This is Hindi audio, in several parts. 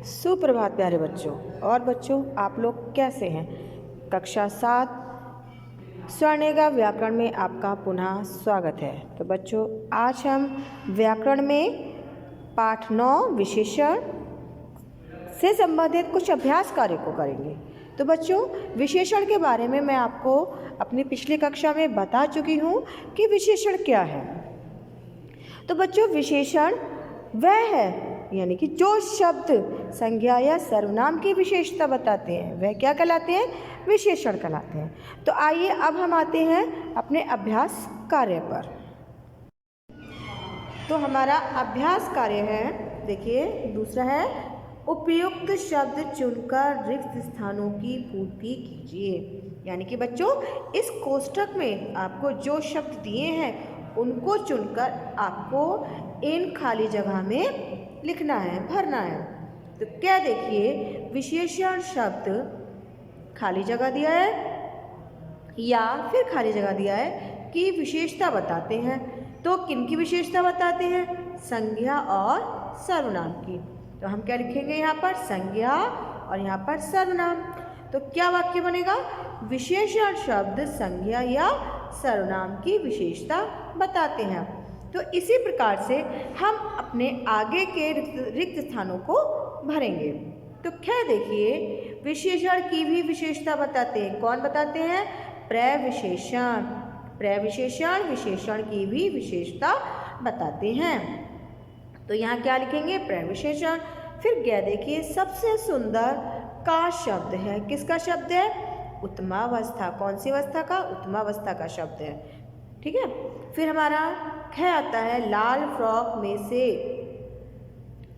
सुप्रभात प्यारे बच्चों। और बच्चों, आप लोग कैसे हैं? कक्षा 7 स्वर्णिका व्याकरण में आपका पुनः स्वागत है। तो बच्चों, आज हम व्याकरण में पाठ 9 विशेषण से संबंधित कुछ अभ्यास कार्य को करेंगे। तो बच्चों, विशेषण के बारे में मैं आपको अपनी पिछली कक्षा में बता चुकी हूँ कि विशेषण क्या है। तो बच्चों, विशेषण वह है यानी कि जो शब्द संज्ञा या सर्वनाम की विशेषता बताते हैं वह क्या कहलाते हैं? विशेषण कहलाते हैं। तो आइए अब हम आते हैं अपने अभ्यास कार्य पर। तो हमारा अभ्यास कार्य है, देखिए दूसरा है, उपयुक्त शब्द चुनकर रिक्त स्थानों की पूर्ति कीजिए। यानी कि बच्चों, इस कोष्ठक में आपको जो शब्द दिए हैं उनको चुनकर आपको इन खाली जगह में लिखना है, भरना है। तो क्या देखिए, विशेषण शब्द खाली जगह दिया है या फिर खाली जगह दिया है कि विशेषता बताते हैं। तो किन की विशेषता बताते हैं? संज्ञा और सर्वनाम की। तो हम क्या लिखेंगे यहाँ पर? संज्ञा और यहाँ पर सर्वनाम। तो क्या वाक्य बनेगा? विशेषण शब्द संज्ञा या सर्वनाम की विशेषता बताते हैं। तो इसी प्रकार से हम अपने आगे के रिक्त स्थानों को भरेंगे। तो क्या देखिए, विशेषण की भी विशेषता बताते हैं। कौन बताते हैं? प्रविशेषण। प्रविशेषण विशेषण की भी विशेषता बताते हैं। तो यहाँ क्या लिखेंगे? प्रविशेषण। फिर क्या देखिए, सबसे सुंदर का शब्द है। किसका शब्द है? उत्तमावस्था। कौन सी अवस्था का? उत्तमावस्था का शब्द है। ठीक है। फिर हमारा ख आता है, लाल फ्रॉक में से।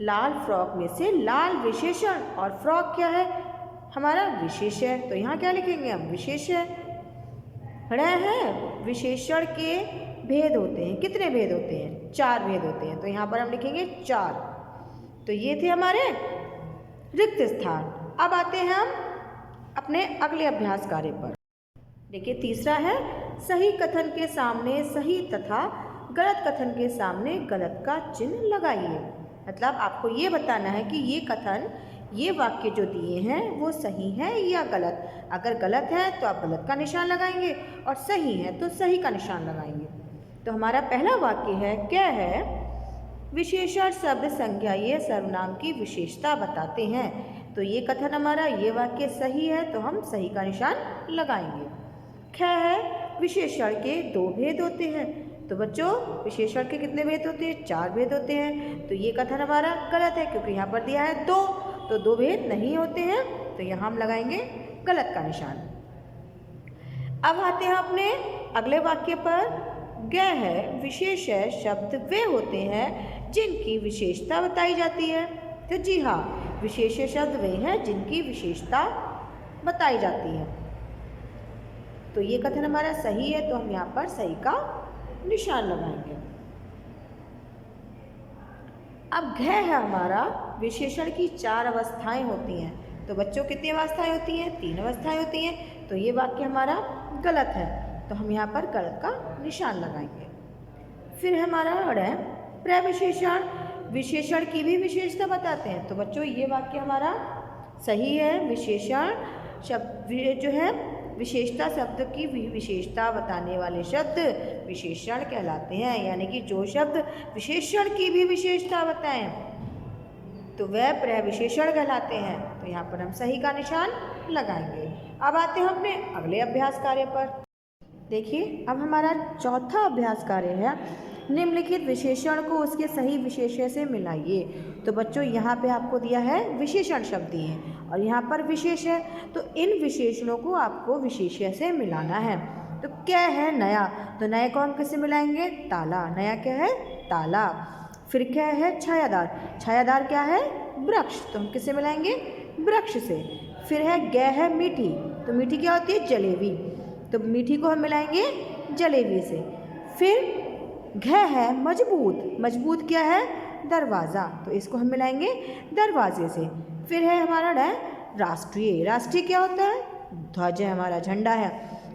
लाल फ्रॉक में से लाल विशेषण, और फ्रॉक क्या है? हमारा विशेष है। तो यहाँ क्या लिखेंगे हम? विशेष है। विशेषण के भेद होते हैं। कितने भेद होते हैं? 4 भेद होते हैं। तो यहाँ पर हम लिखेंगे 4। तो ये थे हमारे रिक्त स्थान। अब आते हैं हम अपने अगले अभ्यास कार्य पर। देखिए तीसरा है, सही कथन के सामने सही तथा गलत कथन के सामने गलत का चिन्ह लगाइए। मतलब आपको ये बताना है कि ये कथन, ये वाक्य जो दिए हैं वो सही है या गलत। अगर गलत है तो आप गलत का निशान लगाएंगे और सही है तो सही का निशान लगाएंगे। तो हमारा पहला वाक्य है, क्या है? विशेषण शब्द संज्ञा या सर्वनाम की विशेषता बताते हैं। तो ये कथन हमारा, ये वाक्य सही है तो हम सही का निशान लगाएंगे। ख है, विशेषण के 2 भेद होते हैं। तो बच्चों, विशेषण के कितने भेद होते हैं? 4 भेद होते हैं। तो ये कथन हमारा गलत है क्योंकि यहाँ पर दिया है 2, तो 2 भेद नहीं होते हैं। तो यहाँ हम लगाएंगे गलत का निशान। अब आते हैं अपने अगले वाक्य पर। ग है, विशेष है शब्द वे होते हैं जिनकी विशेषता बताई जाती है। तो जी हाँ, विशेष शब्द वे हैं जिनकी विशेषता बताई जाती है। तो ये कथन हमारा सही है तो हम यहाँ पर सही का निशान लगाएंगे। अब घ है हमारा, विशेषण की 4 अवस्थाएं होती हैं। तो बच्चों, कितनी अवस्थाएं होती हैं? 3 अवस्थाएं होती हैं। तो ये वाक्य हमारा गलत है तो हम यहाँ पर गलत का निशान लगाएंगे। फिर हमारा है, प्रविशेषण विशेषण की भी विशेषता बताते हैं। तो बच्चों, ये वाक्य हमारा सही है। विशेषण शब्द जो है, विशेषता शब्द की विशेषता बताने वाले शब्द विशेषण कहलाते हैं। यानी कि जो शब्द विशेषण की भी विशेषता बताएं तो वह प्रविशेषण कहलाते हैं। तो यहाँ पर हम सही का निशान लगाएंगे। अब आते हैं अपने अगले अभ्यास कार्य पर। देखिए, अब हमारा चौथा अभ्यास कार्य है, निम्नलिखित विशेषण को उसके सही विशेष्य से मिलाइए। तो बच्चों, यहाँ पे आपको दिया है विशेषण शब्द दिए हैं और यहाँ पर विशेष है। तो इन विशेषणों को आपको विशेष्य से मिलाना है। तो क्या है? नया। तो नए को हम किससे मिलाएंगे? ताला। नया क्या है? ताला। फिर क्या है? छायादार। छायादार क्या है? वृक्ष। तो हम किससे मिलाएंगे? वृक्ष से। फिर है ग है, मीठी। तो मीठी क्या होती है? जलेबी। तो मीठी को हम मिलाएंगे जलेबी से। फिर घ है, मजबूत। मजबूत क्या है? दरवाज़ा। तो इसको हम मिलाएंगे दरवाजे से। फिर है हमारा राष्ट्रीय। राष्ट्रीय क्या होता है? ध्वज है, हमारा झंडा है।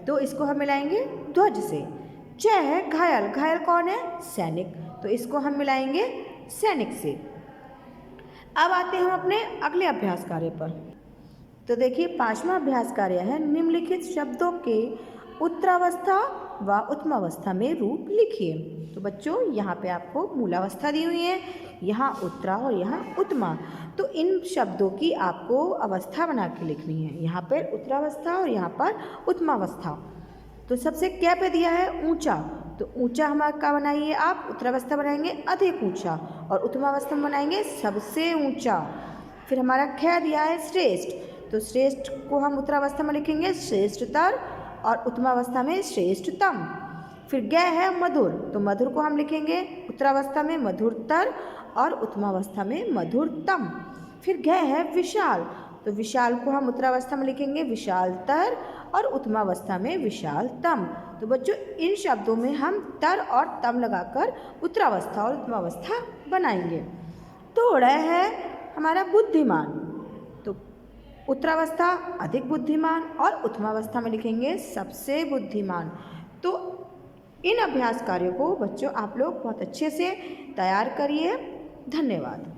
तो इसको हम मिलाएंगे ध्वज से। च है, घायल। घायल कौन है? सैनिक। तो इसको हम मिलाएंगे सैनिक से। अब आते हैं हम अपने अगले अभ्यास कार्य पर। तो देखिए 5वां अभ्यास कार्य है निम्नलिखित शब्दों के उत्तरावस्था व उत्तमावस्था में रूप लिखिए। तो बच्चों यहाँ पे आपको मूलावस्था दी हुई है, यहाँ उत्तरा और यहाँ उत्तमा। तो इन शब्दों की आपको अवस्था बना के लिखनी है, यहाँ पर उत्तरावस्था और यहाँ पर उत्तमावस्था। तो सबसे क्या पे दिया है ऊंचा, तो ऊंचा हमारा क्या बनाइए आप, उत्तरावस्था बनाएंगे अधिक ऊंचा और उत्तमावस्था में बनाएंगे सबसे ऊंचा। फिर हमारा ख्या दिया है श्रेष्ठ, तो श्रेष्ठ को हम उत्तरावस्था में लिखेंगे श्रेष्ठतर और उत्तमावस्था में श्रेष्ठतम। फिर ग है मधुर, तो मधुर को हम लिखेंगे उत्तरावस्था में मधुरतर और उत्तमावस्था में मधुरतम। फिर घ है विशाल, तो विशाल को हम उत्तरावस्था में लिखेंगे विशालतर और उत्तमावस्था में विशालतम। तो बच्चों इन शब्दों में हम तर और तम लगाकर उत्तरावस्था और उत्तमावस्था बनाएंगे। तो ड़ है हमारा बुद्धिमान, तो उत्तरावस्था अधिक बुद्धिमान और उत्तमावस्था में लिखेंगे सबसे बुद्धिमान। तो इन अभ्यास कार्यों को बच्चों आप लोग बहुत अच्छे से तैयार करिए। धन्यवाद।